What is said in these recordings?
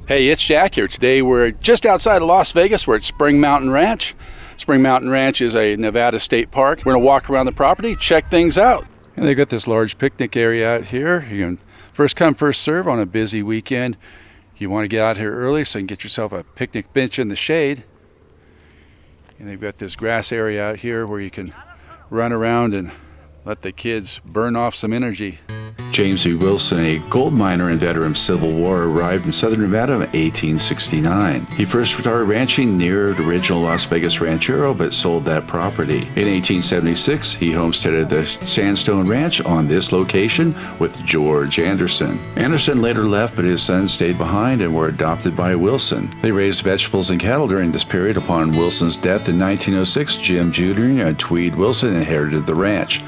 Hey, it's Jack here. Today we're just outside of Las Vegas. We're at Spring Mountain Ranch. Spring Mountain Ranch is a Nevada state park. We're gonna walk around the property, check things out. And they've got this large picnic area out here. You can first come, first serve on a busy weekend. You want to get out here early so you can get yourself a picnic bench in the shade. And they've got this grass area out here where you can run around and let the kids burn off some energy. James E. Wilson, a gold miner and veteran of Civil War, arrived in southern Nevada in 1869. He first started ranching near the original Las Vegas Ranchero, but sold that property. In 1876, he homesteaded the Sandstone Ranch on this location with George Anderson. Anderson later left, but his sons stayed behind and were adopted by Wilson. They raised vegetables and cattle during this period. Upon Wilson's death in 1906, Jim Jr. and Tweed Wilson inherited the ranch.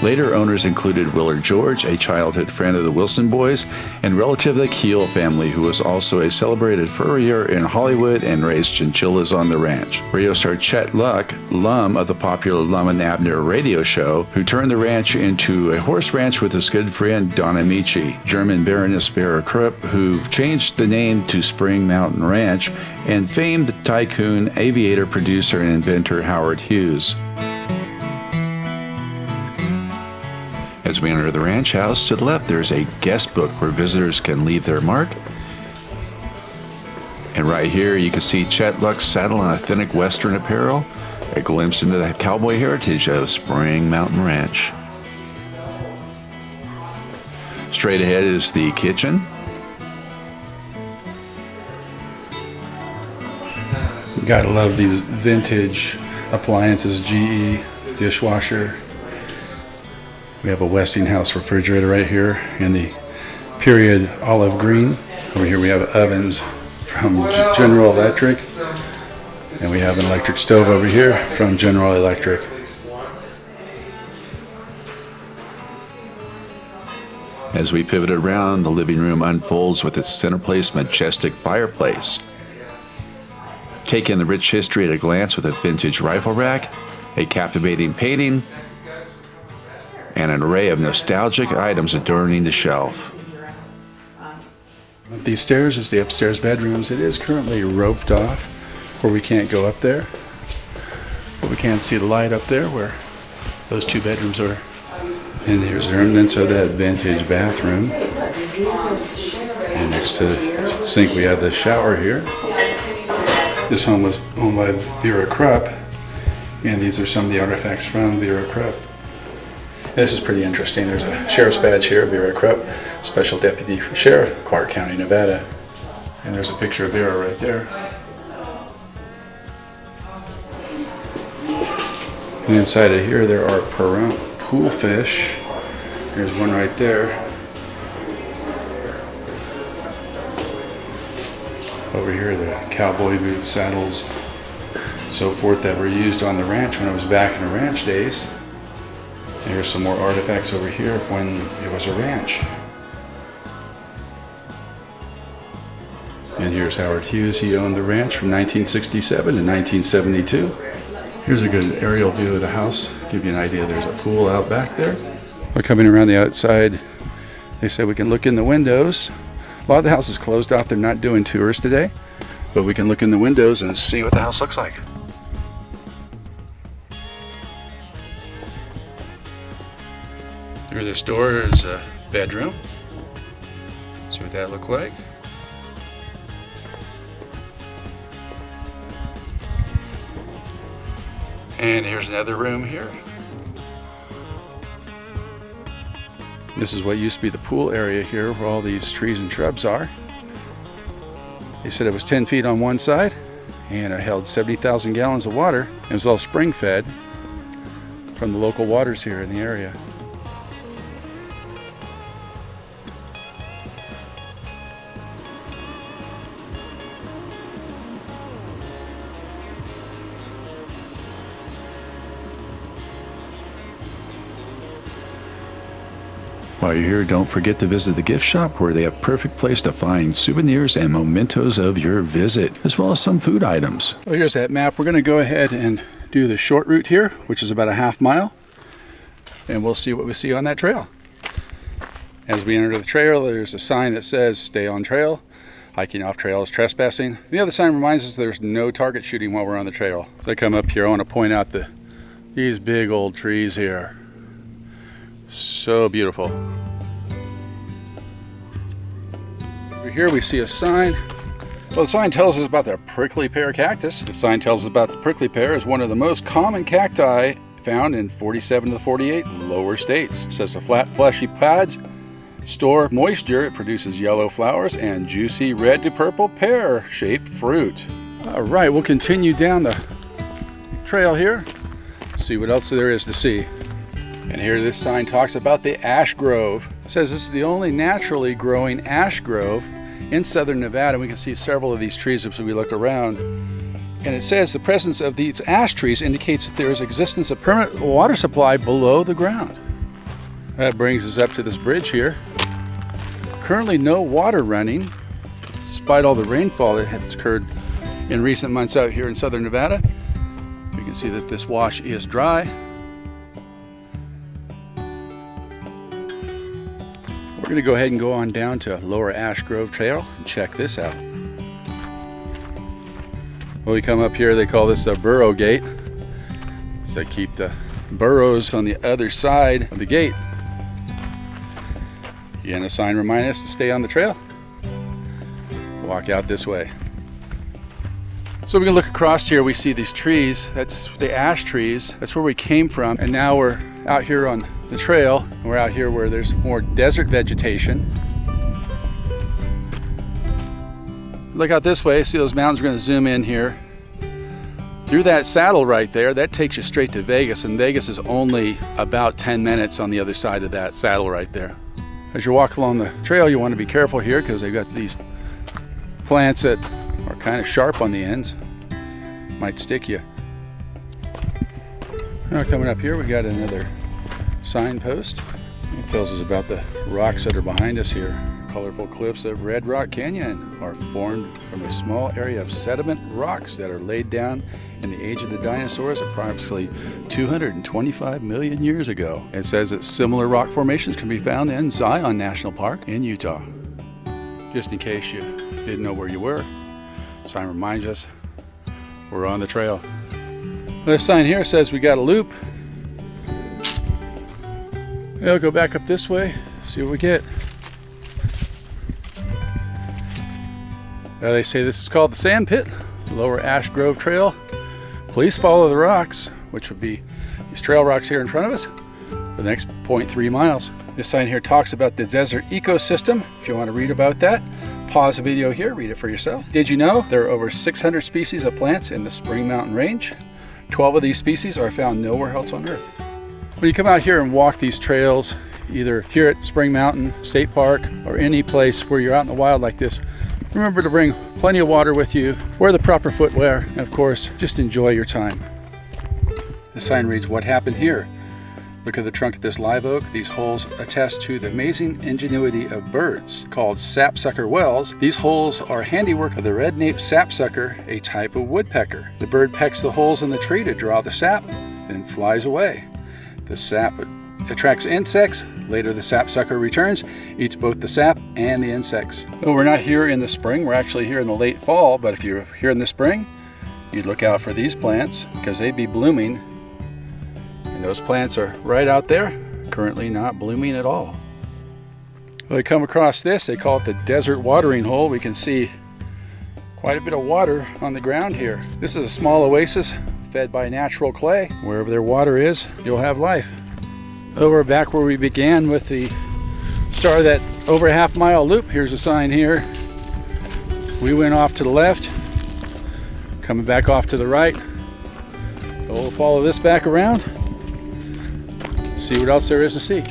Later owners included Willard George, a childhood friend of the Wilson boys, and relative of the Keel family, who was also a celebrated furrier in Hollywood and raised chinchillas on the ranch. Radio star Chet Luck, Lum of the popular Lum and Abner radio show, who turned the ranch into a horse ranch with his good friend Don Amici. German Baroness Vera Krupp, who changed the name to Spring Mountain Ranch, and famed tycoon, aviator, producer, and inventor Howard Hughes. As we enter the ranch house, to the left there's a guest book where visitors can leave their mark. And right here you can see Chet Luck's saddle and authentic Western apparel, a glimpse into the cowboy heritage of Spring Mountain Ranch. Straight ahead is the kitchen. Gotta love these vintage appliances, GE dishwasher. We have a Westinghouse refrigerator right here in the period olive green. Over here we have ovens from General Electric. And we have an electric stove over here from General Electric. As we pivot around, the living room unfolds with its center-place majestic fireplace. Take in the rich history at a glance with a vintage rifle rack, a captivating painting, and an array of nostalgic items adorning the shelf. These stairs is the upstairs bedrooms. It is currently roped off where we can't go up there, but we can see the light up there where those two bedrooms are. And here's the remnants of that vintage bathroom. And next to the sink we have the shower here. This home was owned by Vera Krupp, and these are some of the artifacts from Vera Krupp. This is pretty interesting. There's a sheriff's badge here, Vera Krupp, Special Deputy Sheriff, Clark County, Nevada. And there's a picture of Vera right there. And inside of here there are pool fish. There's one right there. Over here the cowboy boots, saddles, so forth that were used on the ranch when it was back in the ranch days. Here's some more artifacts over here when it was a ranch. And here's Howard Hughes. He owned the ranch from 1967 to 1972. Here's a good aerial view of the house. Give you an idea. There's a pool out back there. We're coming around the outside. They said we can look in the windows. A lot of the house is closed off. They're not doing tours today, but we can look in the windows and see what the house looks like. Through this door is a bedroom. See what that looked like. And here's another room here. This is what used to be the pool area here where all these trees and shrubs are. They said it was 10 feet on one side and it held 70,000 gallons of water. It was all spring fed from the local waters here in the area. While you're here, don't forget to visit the gift shop where they have a perfect place to find souvenirs and mementos of your visit, as well as some food items. Well, here's that map. We're going to go ahead and do the short route here, which is about a half mile, and we'll see what we see on that trail. As we enter the trail, there's a sign that says stay on trail. Hiking off trail is trespassing. The other sign reminds us there's no target shooting while we're on the trail. So I come up here, I want to point out these big old trees here. So beautiful. Over here we see a sign. Well, the sign tells us about the prickly pear cactus. The sign tells us about the prickly pear is one of the most common cacti found in 47 of the 48 lower states. It says the flat, fleshy pods store moisture. It produces yellow flowers and juicy red to purple pear-shaped fruit. All right, we'll continue down the trail here, see what else there is to see. And here this sign talks about the ash grove. It says this is the only naturally growing ash grove in southern Nevada. We can see several of these trees as we look around. And it says the presence of these ash trees indicates that there is existence of permanent water supply below the ground. That brings us up to this bridge here. Currently no water running, despite all the rainfall that has occurred in recent months out here in southern Nevada. We can see that this wash is dry. We're going to go ahead and go on down to Lower Ash Grove Trail and check this out. When we come up here, they call this a burrow gate. So they keep the burrows on the other side of the gate. Again, a sign reminding us to stay on the trail. Walk out this way. So we can look across here, we see these trees. That's the ash trees. That's where we came from. And now we're out here on the trail. We're out here where there's more desert vegetation. Look out this way, see those mountains? We're going to zoom in here. Through that saddle right there, that takes you straight to Vegas, and Vegas is only about 10 minutes on the other side of that saddle right there. As you walk along the trail, you want to be careful here because they've got these plants that are kind of sharp on the ends. Might stick you. Now coming up here, we got another signpost. It tells us about the rocks that are behind us here. Colorful cliffs of Red Rock Canyon are formed from a small area of sediment rocks that are laid down in the age of the dinosaurs approximately 225 million years ago. It says that similar rock formations can be found in Zion National Park in Utah. Just in case you didn't know where you were, the sign reminds us we're on the trail. This sign here says we got a loop. We'll go back up this way, see what we get. They say this is called the Sand Pit, Lower Ash Grove Trail. Please follow the rocks, which would be these trail rocks here in front of us, for the next 0.3 miles. This sign here talks about the desert ecosystem. If you want to read about that, pause the video here, read it for yourself. Did you know there are over 600 species of plants in the Spring Mountain Range? 12 of these species are found nowhere else on Earth. When you come out here and walk these trails, either here at Spring Mountain State Park or any place where you're out in the wild like this, remember to bring plenty of water with you, wear the proper footwear, and of course, just enjoy your time. The sign reads, "What happened here?" Look at the trunk of this live oak. These holes attest to the amazing ingenuity of birds called sapsucker whales. These holes are handiwork of the red-naped sapsucker, a type of woodpecker. The bird pecks the holes in the tree to draw the sap, then flies away. The sap attracts insects. Later the sapsucker returns, eats both the sap and the insects. Well, we're not here in the spring, we're actually here in the late fall, but if you're here in the spring, you'd look out for these plants because they'd be blooming. And those plants are right out there, currently not blooming at all. Well, they come across this, they call it the desert watering hole. We can see quite a bit of water on the ground here. This is a small oasis fed by natural clay. Wherever there water is, you'll have life. Over back where we began with the start of that over half-mile loop, here's a sign here. We went off to the left, coming back off to the right. So we'll follow this back around, see what else there is to see.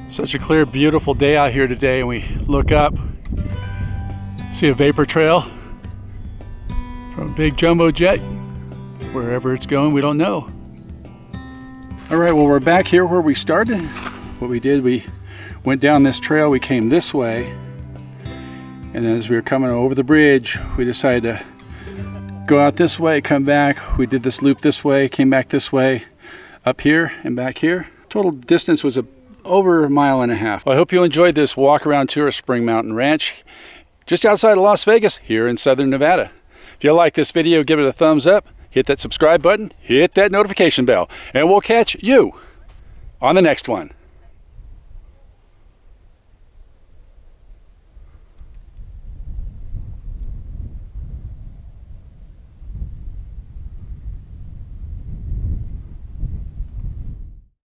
Such a clear, beautiful day out here today, and we look up, see a vapor trail from a big jumbo jet. Wherever it's going, we don't know. All right, well, we're back here where we started. What we did, we went down this trail, we came this way, and then as we were coming over the bridge, we decided to go out this way, come back. We did this loop this way, came back this way, up here and back here. Total distance was over 1.5 miles. Well, I hope you enjoyed this walk around tour of Spring Mountain Ranch. just outside of Las Vegas here in Southern Nevada. If you like this video, give it a thumbs up, hit that subscribe button, hit that notification bell, and we'll catch you on the next one.